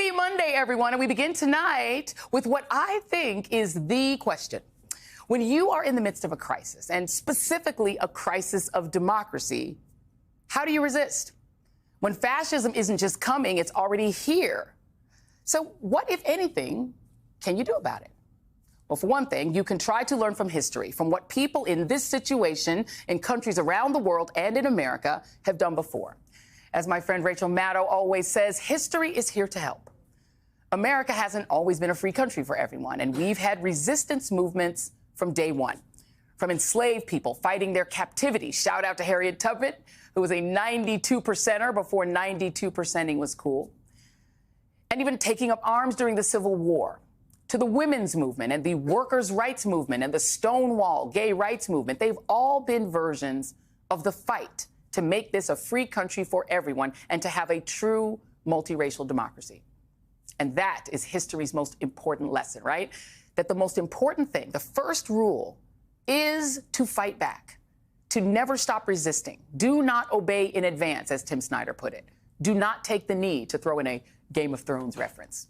Happy Monday, everyone. And we begin tonight with what I think is the question. When you are in the midst of a crisis, and specifically a crisis of democracy, how do you resist? When fascism isn't just coming, it's already here. So what, if anything, can you do about it? Well, for one thing, you can try to learn from history, from what people in this situation in countries around the world and in America have done before. As my friend Rachel Maddow always says, history is here to help. America hasn't always been a free country for everyone, and we've had resistance movements from day one. From enslaved people fighting their captivity. Shout out to Harriet Tubman, who was a 92%er before 92%ing was cool. And even taking up arms during the Civil War. To the women's movement and the workers' rights movement and the Stonewall gay rights movement. They've all been versions of the fight to make this a free country for everyone and to have a true multiracial democracy. And that is history's most important lesson, right? That the most important thing, the first rule, is to fight back, to never stop resisting. Do not obey in advance, as Tim Snyder put it. Do not take the knee, to throw in a Game of Thrones reference.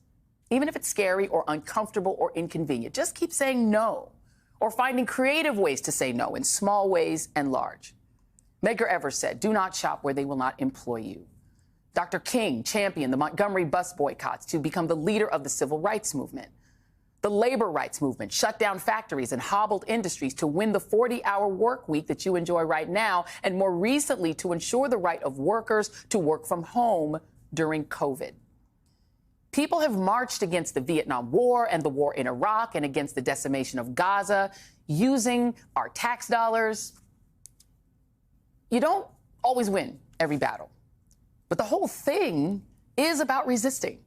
Even if it's scary or uncomfortable or inconvenient, just keep saying no, or finding creative ways to say no in small ways and large. Medgar Evers said, do not shop where they will not employ you. Dr. King championed the Montgomery bus boycotts to become the leader of the civil rights movement. The labor rights movement shut down factories and hobbled industries to win the 40-hour work week that you enjoy right now, and more recently to ensure the right of workers to work from home during COVID. People have marched against the Vietnam War and the war in Iraq and against the decimation of Gaza using our tax dollars. You don't always win every battle, but the whole thing is about resisting.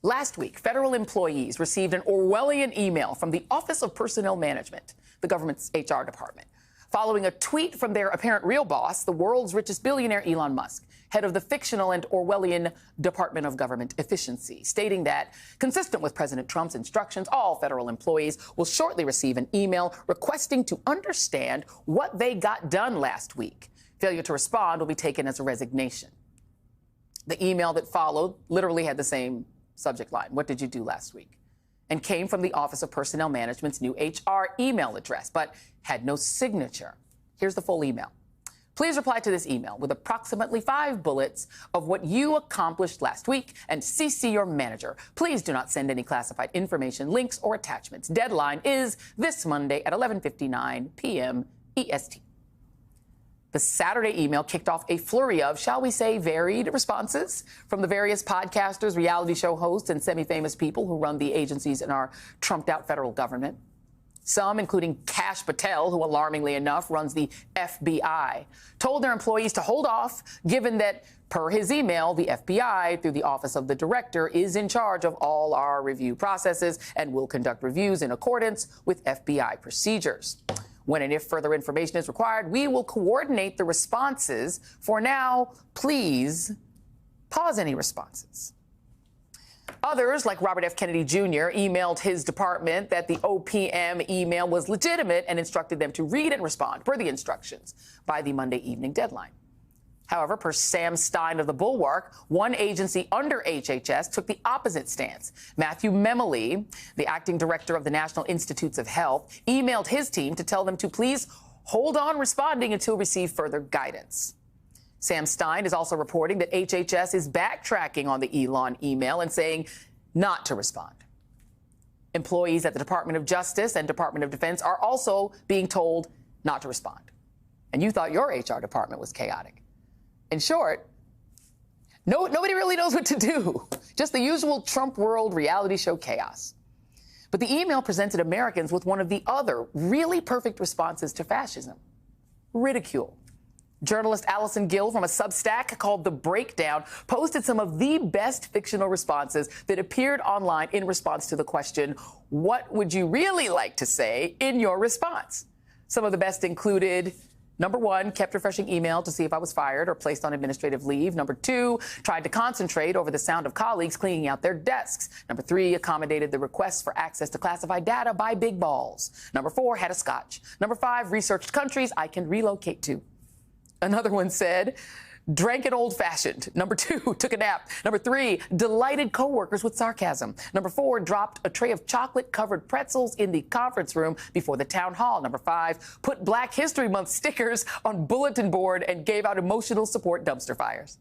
Last week, federal employees received an Orwellian email from the Office of Personnel Management, the government's HR department, following a tweet from their apparent real boss, the world's richest billionaire, Elon Musk, head of the fictional and Orwellian Department of Government Efficiency, stating that, consistent with President Trump's instructions, all federal employees will shortly receive an email requesting to understand what they got done last week. Failure to respond will be taken as a resignation. The email that followed literally had the same subject line. What did you do last week? And came from the Office of Personnel Management's new HR email address, but had no signature. Here's the full email. Please reply to this email with approximately 5 bullets of what you accomplished last week and CC your manager. Please do not send any classified information, links, or attachments. Deadline is this Monday at 11:59 p.m. EST. The Saturday email kicked off a flurry of, shall we say, varied responses from the various podcasters, reality show hosts, and semi-famous people who run the agencies in our trumped-out federal government. Some, including Kash Patel, who alarmingly enough runs the FBI, told their employees to hold off, given that, per his email, the FBI, through the Office of the Director, is in charge of all our review processes and will conduct reviews in accordance with FBI procedures. When and if further information is required, we will coordinate the responses. For now, please pause any responses. Others, like Robert F. Kennedy Jr., emailed his department that the OPM email was legitimate and instructed them to read and respond per the instructions by the Monday evening deadline. However, per Sam Stein of the Bulwark, one agency under HHS took the opposite stance. Matthew Memoli, the acting director of the National Institutes of Health, emailed his team to tell them to please hold on responding until receive further guidance. Sam Stein is also reporting that HHS is backtracking on the Elon email and saying not to respond. Employees at the Department of Justice and Department of Defense are also being told not to respond. And you thought your HR department was chaotic. In short, nobody really knows what to do. Just the usual Trump world reality show chaos. But the email presented Americans with one of the other really perfect responses to fascism: ridicule. Journalist Allison Gill from a Substack called The Breakdown posted some of the best fictional responses that appeared online in response to the question, what would you really like to say in your response? Some of the best included, number 1, kept refreshing email to see if I was fired or placed on administrative leave. Number 2, tried to concentrate over the sound of colleagues cleaning out their desks. Number 3, accommodated the requests for access to classified data by big balls. Number 4, had a scotch. Number 5, researched countries I can relocate to. Another one said, drank an old-fashioned. Number 2, took a nap. Number 3, delighted coworkers with sarcasm. Number 4, dropped a tray of chocolate-covered pretzels in the conference room before the town hall. Number 5, put Black History Month stickers on bulletin board and gave out emotional support dumpster fires.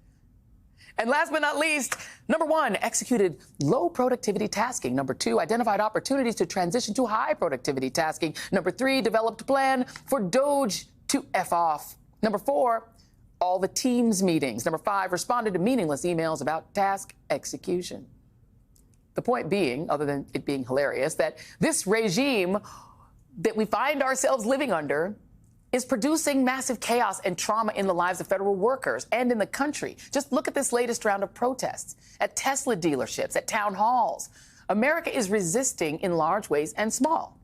And last but not least, number 1, executed low productivity tasking. Number 2, identified opportunities to transition to high productivity tasking. Number 3, developed a plan for Doge to F off. Number 4, all the Teams meetings. Number 5, responded to meaningless emails about task execution. The point being, other than it being hilarious, that this regime that we find ourselves living under is producing massive chaos and trauma in the lives of federal workers and in the country. Just look at this latest round of protests at Tesla dealerships, at town halls. America is resisting in large ways and small.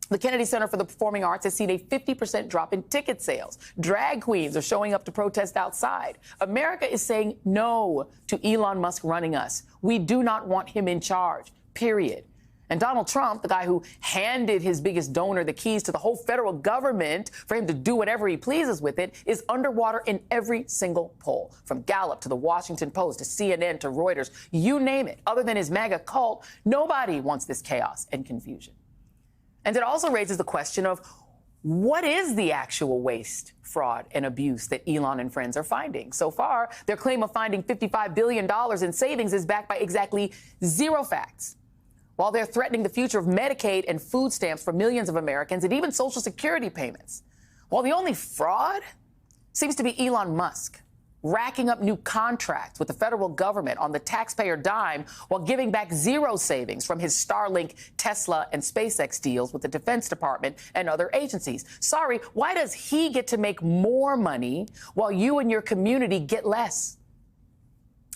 The Kennedy Center for the Performing Arts has seen a 50% drop in ticket sales. Drag queens are showing up to protest outside. America is saying no to Elon Musk running us. We do not want him in charge, period. And Donald Trump, the guy who handed his biggest donor the keys to the whole federal government for him to do whatever he pleases with it, is underwater in every single poll. From Gallup to the Washington Post to CNN to Reuters, you name it. Other than his MAGA cult, nobody wants this chaos and confusion. And it also raises the question of what is the actual waste, fraud, and abuse that Elon and friends are finding? So far, their claim of finding $55 billion in savings is backed by exactly 0 facts. While they're threatening the future of Medicaid and food stamps for millions of Americans and even Social Security payments. While the only fraud seems to be Elon Musk, racking up new contracts with the federal government on the taxpayer dime while giving back 0 savings from his Starlink, Tesla, and SpaceX deals with the Defense Department and other agencies. Sorry, why does he get to make more money while you and your community get less?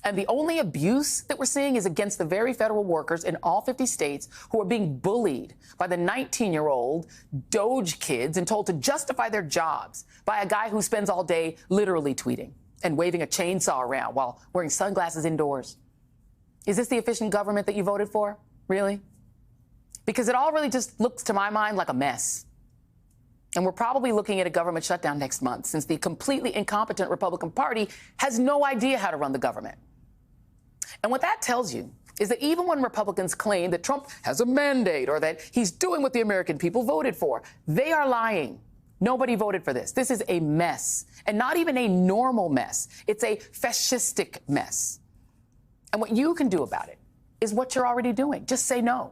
And the only abuse that we're seeing is against the very federal workers in all 50 states who are being bullied by the 19-year-old Doge kids and told to justify their jobs by a guy who spends all day literally tweeting and waving a chainsaw around while wearing sunglasses indoors. Is this the efficient government that you voted for? Really? Because it all really just looks, to my mind, like a mess. And we're probably looking at a government shutdown next month, since the completely incompetent Republican Party has no idea how to run the government. And what that tells you is that even when Republicans claim that Trump has a mandate or that he's doing what the American people voted for, they are lying. Nobody voted for this. This is a mess, and not even a normal mess. It's a fascistic mess. And what you can do about it is what you're already doing. Just say no.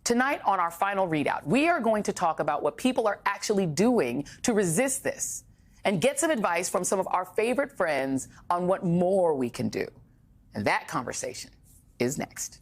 Tonight on our final readout, we are going to talk about what people are actually doing to resist this and get some advice from some of our favorite friends on what more we can do. And that conversation is next.